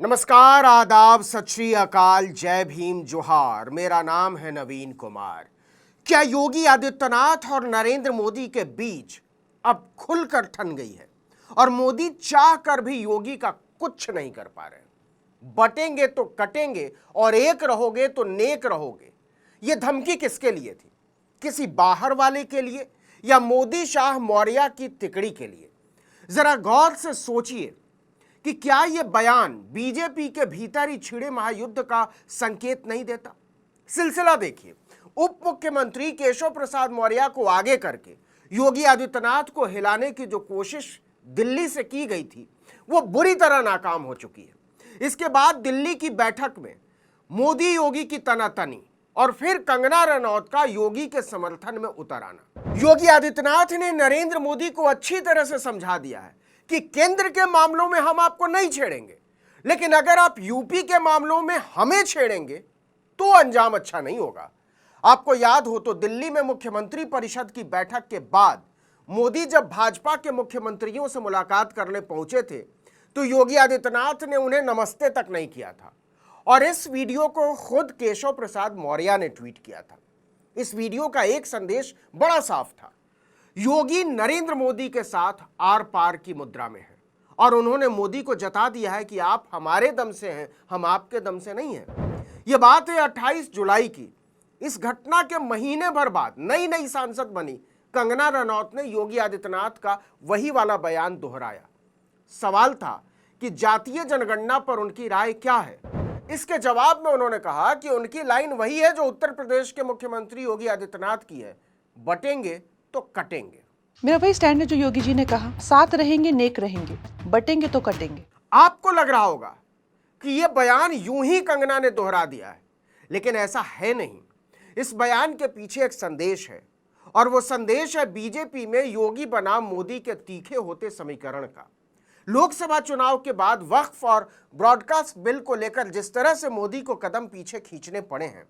नमस्कार, आदाब, सत श्री अकाल, जय भीम, जोहार। मेरा नाम है नवीन कुमार। क्या योगी आदित्यनाथ और नरेंद्र मोदी के बीच अब खुलकर ठन गई है और मोदी चाह कर भी योगी का कुछ नहीं कर पा रहे? बटेंगे तो कटेंगे और एक रहोगे तो नेक रहोगे। यह धमकी किसके लिए थी? किसी बाहर वाले के लिए या मोदी शाह मौर्य की तिकड़ी के लिए? जरा गौर से सोचिए कि क्या यह बयान बीजेपी के भीतर ही छिड़े महायुद्ध का संकेत नहीं देता? सिलसिला देखिए। उप मुख्यमंत्री केशव प्रसाद मौर्य को आगे करके योगी आदित्यनाथ को हिलाने की जो कोशिश दिल्ली से की गई थी वो बुरी तरह नाकाम हो चुकी है। इसके बाद दिल्ली की बैठक में मोदी योगी की तनातनी और फिर कंगना रनौत का योगी के समर्थन में उतर आना। योगी आदित्यनाथ ने नरेंद्र मोदी को अच्छी तरह से समझा दिया है कि केंद्र के मामलों में हम आपको नहीं छेड़ेंगे, लेकिन अगर आप यूपी के मामलों में हमें छेड़ेंगे तो अंजाम अच्छा नहीं होगा। आपको याद हो तो दिल्ली में मुख्यमंत्री परिषद की बैठक के बाद मोदी जब भाजपा के मुख्यमंत्रियों से मुलाकात करने पहुंचे थे तो योगी आदित्यनाथ ने उन्हें नमस्ते तक नहीं किया था और इस वीडियो को खुद केशव प्रसाद मौर्य ने ट्वीट किया था। इस वीडियो का एक संदेश बड़ा साफ था। योगी नरेंद्र मोदी के साथ आर पार की मुद्रा में है और उन्होंने मोदी को जता दिया है कि आप हमारे दम से हैं, हम आपके दम से नहीं हैं। यह बात है 28 जुलाई की। इस घटना के महीने भर बाद नई सांसद बनी कंगना रनौत ने योगी आदित्यनाथ का वही वाला बयान दोहराया। सवाल था कि जातीय जनगणना पर उनकी राय क्या है। इसके जवाब में उन्होंने कहा कि उनकी लाइन वही है जो उत्तर प्रदेश के मुख्यमंत्री योगी आदित्यनाथ की है, बटेंगे तो कटेंगे। मेरा वही स्टैंड है जो योगी जी ने कहा, साथ रहेंगे नेक रहेंगे, बटेंगे तो कटेंगे। आपको लग रहा होगा कि यह बयान यूं ही कंगना ने दोहरा दिया है, लेकिन ऐसा है नहीं। इस बयान के पीछे एक संदेश है और वो संदेश है बीजेपी में योगी बनाम मोदी के तीखे होते समीकरण का। लोकसभा चुनाव के बाद वक्फ और ब्रॉडकास्ट बिल को लेकर जिस तरह से मोदी को कदम पीछे खींचने पड़े हैं,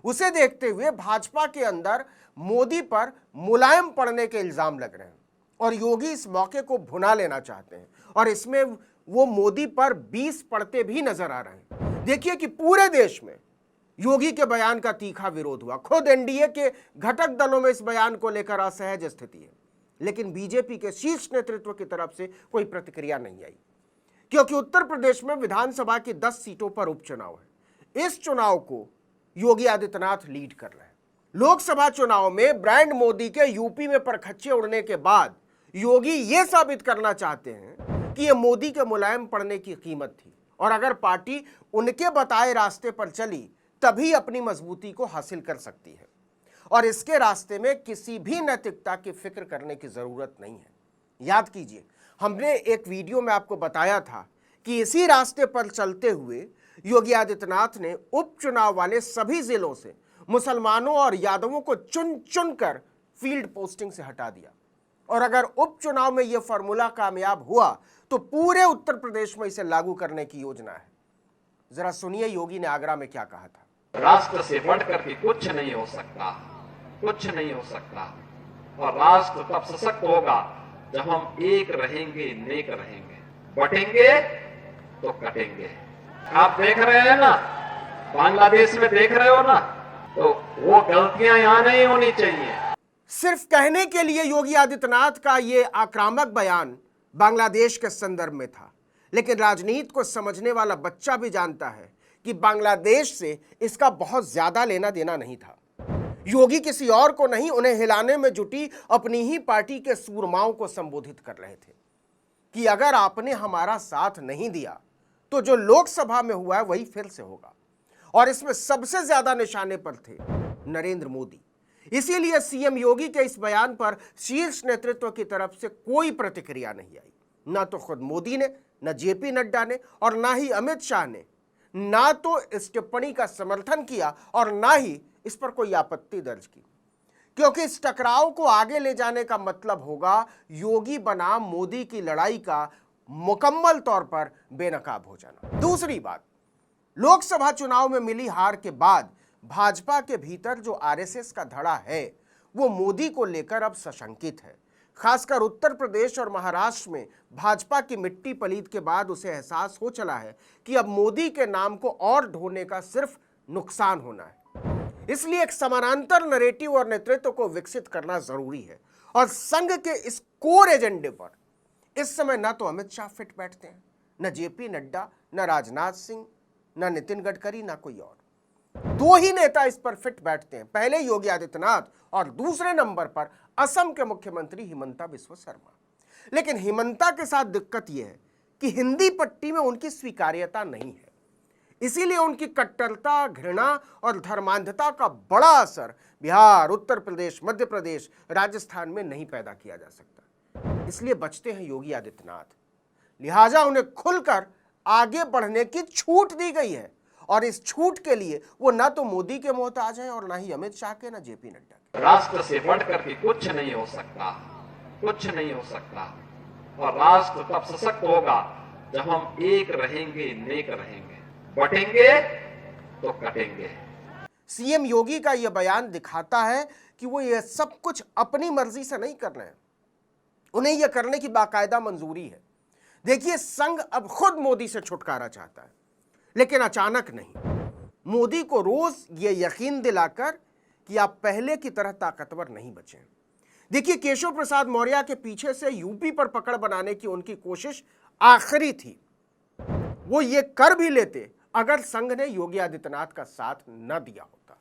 उसे देखते हुए भाजपा के अंदर मोदी पर मुलायम पड़ने के इल्जाम लग रहे हैं और योगी इस मौके को भुना लेना चाहते हैं और इसमें वो मोदी पर 20 पड़ते भी नजर आ रहे हैं। देखिए कि पूरे देश में योगी के बयान का तीखा विरोध हुआ। खुद एनडीए के घटक दलों में इस बयान को लेकर असहज स्थिति है, लेकिन बीजेपी के शीर्ष नेतृत्व की तरफ से कोई प्रतिक्रिया नहीं आई, क्योंकि उत्तर प्रदेश में विधानसभा की 10 सीटों पर उपचुनाव है। इस चुनाव को योगी आदित्यनाथ लीड कर रहे हैं। लोकसभा चुनाव में ब्रांड मोदी के यूपी में परखच्चे उड़ने के बाद योगी ये साबित करना चाहते हैं कि ये मोदी के मुलायम पड़ने की कीमत थी और अगर पार्टी उनके बताए रास्ते पर चली तभी अपनी मजबूती को हासिल कर सकती है और इसके रास्ते में किसी भी नैतिकता की फिक्र करने की जरूरत नहीं है। याद कीजिए, हमने एक वीडियो में आपको बताया था कि इसी रास्ते पर चलते हुए योगी आदित्यनाथ ने उपचुनाव वाले सभी जिलों से मुसलमानों और यादवों को चुन चुन कर फील्ड पोस्टिंग से हटा दिया और अगर उपचुनाव में यह फॉर्मूला कामयाब हुआ तो पूरे उत्तर प्रदेश में इसे लागू करने की योजना है। जरा सुनिए योगी ने आगरा में क्या कहा था। राष्ट्र से बढ़कर के कुछ नहीं हो सकता, कुछ नहीं हो सकता और राष्ट्र तब सशक्त होगा जब हम एक रहेंगे, नेक रहेंगे, बटेंगे तो कटेंगे। आप देख रहे हैं ना, बांग्लादेश में देख रहे हो ना, तो वो गलतियां यहां नहीं होनी चाहिए। सिर्फ कहने के लिए योगी आदित्यनाथ का ये आक्रामक बयान बांग्लादेश के संदर्भ में था, लेकिन राजनीति को समझने वाला बच्चा भी जानता है कि बांग्लादेश से इसका बहुत ज्यादा लेना देना नहीं था। योगी किसी और को नहीं, उन्हें हिलाने में जुटी अपनी ही पार्टी के सूरमाओं को संबोधित कर रहे थे कि अगर आपने हमारा साथ नहीं दिया तो जो लोकसभा में हुआ है वही फिर से होगा और इसमें सबसे ज्यादा निशाने पर थे नरेंद्र मोदी। इसीलिए सीएम योगी के इस बयान पर शीर्ष नेतृत्व की तरफ से कोई प्रतिक्रिया नहीं आई। ना तो खुद मोदी ने, न जेपी नड्डा ने और ना ही अमित शाह ने ना तो इस टिप्पणी का समर्थन किया और ना ही इस पर कोई आपत्ति दर्ज की, क्योंकि इस टकराव को आगे ले जाने का मतलब होगा योगी बनाम मोदी की लड़ाई का मुकम्मल तौर पर बेनकाब हो जाना। दूसरी बात, लोकसभा चुनाव में मिली हार के बाद भाजपा के भीतर जो आरएसएस का धड़ा है वो मोदी को लेकर अब सशंकित है। खासकर उत्तर प्रदेश और महाराष्ट्र में भाजपा की मिट्टी पलीत के बाद उसे एहसास हो चला है कि अब मोदी के नाम को और ढोने का सिर्फ नुकसान होना है। इसलिए एक समानांतर नैरेटिव और नेतृत्व को विकसित करना जरूरी है और संघ के इस कोर एजेंडे पर इस समय न तो अमित शाह फिट बैठते हैं, न जेपी नड्डा, न राजनाथ सिंह, न नितिन गडकरी, न कोई और। दो ही नेता इस पर फिट बैठते हैं, पहले योगी आदित्यनाथ और दूसरे नंबर पर असम के मुख्यमंत्री हिमंता बिस्वा शर्मा। लेकिन हिमंता के साथ दिक्कत यह है कि हिंदी पट्टी में उनकी स्वीकार्यता नहीं है, इसीलिए उनकी कट्टरता, घृणा और धर्मांधता का बड़ा असर बिहार, उत्तर प्रदेश, मध्य प्रदेश, राजस्थान में नहीं पैदा किया जा सकता। इसलिए बचते हैं योगी आदित्यनाथ, लिहाजा उन्हें खुलकर आगे बढ़ने की छूट दी गई है और इस छूट के लिए वो ना तो मोदी के मोहताज हैं और ना ही अमित शाह के, ना जेपी नड्डा के। राष्ट्र से बढ़कर के कुछ नहीं हो सकता, कुछ नहीं हो सकता। और राष्ट्र तब सशक्त होगा जब हम एक रहेंगे, नेक रहेंगे। बटेंगे तो कटेंगे। सीएम योगी का यह बयान दिखाता है कि वो यह सब कुछ अपनी मर्जी से नहीं कर रहे हैं, उन्हें यह करने की बाकायदा मंजूरी है। देखिए, संघ अब खुद मोदी से छुटकारा चाहता है, लेकिन अचानक नहीं, मोदी को रोज ये यकीन दिलाकर कि आप पहले की तरह ताकतवर नहीं बचे। देखिए, केशव प्रसाद मौर्य के पीछे से यूपी पर पकड़ बनाने की उनकी कोशिश आखिरी थी। वो ये कर भी लेते अगर संघ ने योगी आदित्यनाथ का साथ न दिया होता,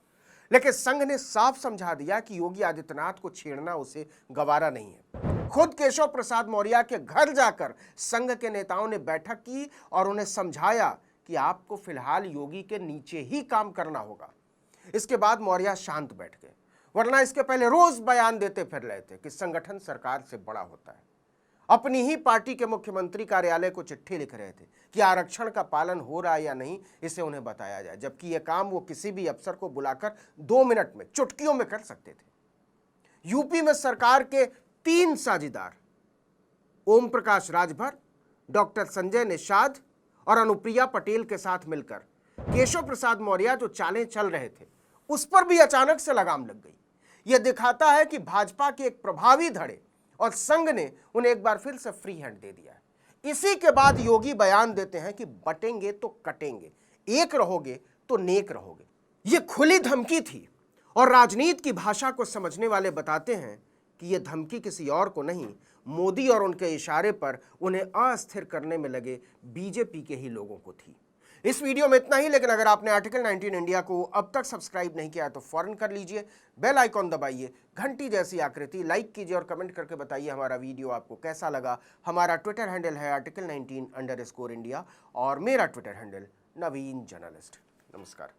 लेकिन संघ ने साफ समझा दिया कि योगी आदित्यनाथ को छेड़ना उसे गवारा नहीं है। खुद केशव प्रसाद मौर्य के घर जाकर संघ के नेताओं ने बैठक की और उन्हें समझाया कि आपको फिलहाल योगी के नीचे ही काम करना होगा। इसके बाद मौर्य शांत बैठ गए, वरना इसके पहले रोज बयान देते फिर रहे थे कि संगठन सरकार से बड़ा होता है। अपनी ही पार्टी के मुख्यमंत्री कार्यालय को चिट्ठी लिख रहे थे कि आरक्षण का पालन हो रहा है या नहीं, इसे उन्हें बताया जाए, जबकि यह काम वो किसी भी अफसर को बुलाकर 2 मिनट में, चुटकियों में कर सकते थे। यूपी में सरकार के 3 साझीदार, ओम प्रकाश राजभर, डॉक्टर संजय निषाद और अनुप्रिया पटेल के साथ मिलकर केशव प्रसाद मौर्य जो चालें चल रहे थे उस पर भी अचानक से लगाम लग गई। यह दिखाता है कि भाजपा के एक प्रभावी धड़े और संघ ने उन्हें एक बार फिर से फ्री हैंड दे दिया है। इसी के बाद योगी बयान देते हैं कि बटेंगे तो कटेंगे, एक रहोगे तो नेक रहोगे। यह खुली धमकी थी और राजनीति की भाषा को समझने वाले बताते हैं कि यह धमकी किसी और को नहीं, मोदी और उनके इशारे पर उन्हें अस्थिर करने में लगे बीजेपी के ही लोगों को थी। इस वीडियो में इतना ही, लेकिन अगर आपने आर्टिकल 19 इंडिया को अब तक सब्सक्राइब नहीं किया तो फौरन कर लीजिए, बेल आइकॉन दबाइए, घंटी जैसी आकृति, लाइक कीजिए और कमेंट करके बताइए हमारा वीडियो आपको कैसा लगा। हमारा ट्विटर हैंडल है article19_India और मेरा ट्विटर हैंडल नवीन जर्नलिस्ट। नमस्कार।